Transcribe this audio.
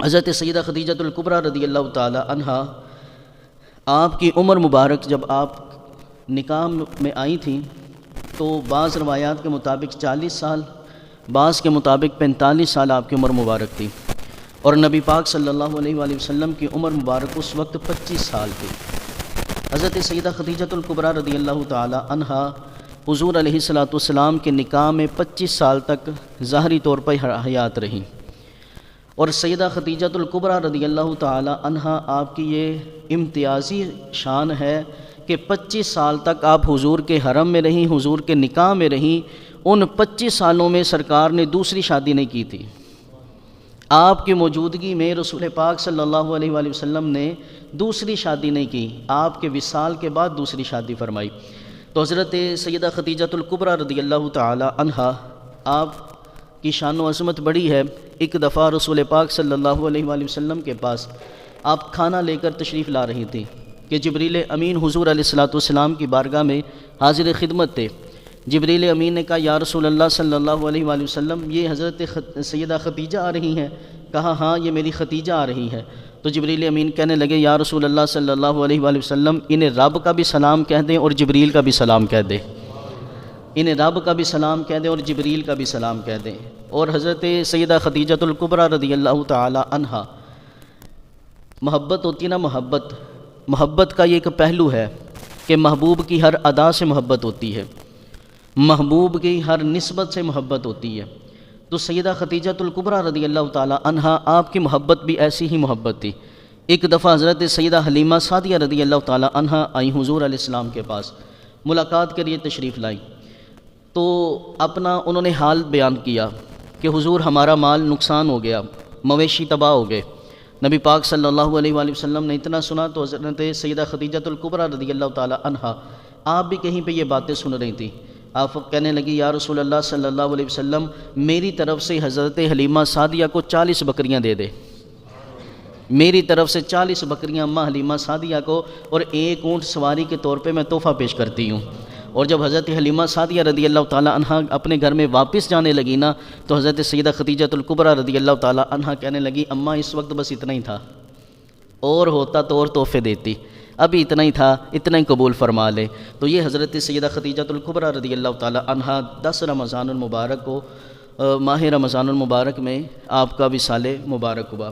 حضرت سیدہ خدیجۃ الکبریٰ رضی اللہ تعالی عنہا، آپ کی عمر مبارک جب آپ نکاح میں آئی تھیں تو بعض روایات کے مطابق 40 سال، بعض کے مطابق 45 سال آپ کی عمر مبارک تھی، اور نبی پاک صلی اللہ علیہ وآلہ وسلم کی عمر مبارک اس وقت 25 سال تھی۔ حضرت سیدہ خدیجۃ الکبریٰ رضی اللہ تعالی عنہا حضور علیہ الصلاۃ والسلام کے نکاح میں 25 سال تک ظاہری طور پر حیات رہیں، اور سیدہ خدیجۃ الکبریٰ رضی اللہ تعالی عنہا آپ کی یہ امتیازی شان ہے کہ 25 سال تک آپ حضور کے حرم میں رہیں، حضور کے نکاح میں رہیں۔ ان 25 سالوں میں سرکار نے دوسری شادی نہیں کی تھی۔ آپ کی موجودگی میں رسول پاک صلی اللہ علیہ وآلہ وسلم نے دوسری شادی نہیں کی، آپ کے وصال کے بعد دوسری شادی فرمائی۔ تو حضرت سیدہ خدیجۃ الکبریٰ رضی اللہ تعالی عنہا، آپ کی شان و عظمت بڑی ہے۔ ایک دفعہ رسول پاک صلی اللہ علیہ وآلہ وسلم کے پاس آپ کھانا لے کر تشریف لا رہی تھیں کہ جبریل امین حضور علیہ الصلاۃ والسلام کی بارگاہ میں حاضر خدمت تھے۔ جبریل امین نے کہا یا رسول اللہ صلی اللہ علیہ وآلہ وسلم، یہ حضرت سیدہ خدیجہ آ رہی ہیں؟ کہا ہاں، یہ میری خدیجہ آ رہی ہے۔ تو جبریل امین کہنے لگے یا رسول اللہ صلی اللہ علیہ وآلہ وسلم، انہیں رب کا بھی سلام کہہ دیں اور جبریل کا بھی سلام کہہ دیں، انہیں رب کا بھی سلام کہہ دیں اور جبریل کا بھی سلام کہہ دیں۔ اور حضرت سیدہ خدیجۃ الکبریٰ رضی اللہ تعالی عنہا، محبت ہوتی نا، محبت کا یہ ایک پہلو ہے کہ محبوب کی ہر ادا سے محبت ہوتی ہے، محبوب کی ہر نسبت سے محبت ہوتی ہے۔ تو سیدہ خدیجۃ الکبریٰ رضی اللہ تعالی عنہا، آپ کی محبت بھی ایسی ہی محبت تھی۔ ایک دفعہ حضرت سیدہ حلیمہ سعدیہ رضی اللہ تعالی عنہا آئیں حضور علیہ السلام کے پاس، ملاقات کے لیے تشریف لائیں۔ تو اپنا انہوں نے حال بیان کیا کہ حضور ہمارا مال نقصان ہو گیا، مویشی تباہ ہو گئے۔ نبی پاک صلی اللہ علیہ وآلہ وسلم نے اتنا سنا تو حضرت سیدہ خدیجۃ الکبریٰ رضی اللہ تعالی عنہا، آپ بھی کہیں پہ یہ باتیں سن رہی تھیں۔ آپ کہنے لگی یا رسول اللہ صلی اللہ علیہ وسلم، میری طرف سے حضرت حلیمہ سعدیہ کو 40 بکریاں دے دے، میری طرف سے 40 بکریاں اماں حلیمہ سعدیہ کو، اور ایک اونٹ سواری کے طور پہ میں تحفہ پیش کرتی ہوں۔ اور جب حضرت حلیمہ سعدیہ رضی اللہ تعالی عنہا اپنے گھر میں واپس جانے لگی نا، تو حضرت سیدہ خدیجۃ الکبریٰ رضی اللہ تعالی عنہا کہنے لگی اماں اس وقت بس اتنا ہی تھا، اور ہوتا تو اور تحفے دیتی، ابھی اتنا ہی تھا، اتنا ہی قبول فرما لے۔ تو یہ حضرت سیدہ خدیجۃ الکبریٰ رضی اللہ تعالی عنہا 10 رمضان المبارک کو، ماہ رمضان المبارک میں آپ کا وصال مبارک ہوا۔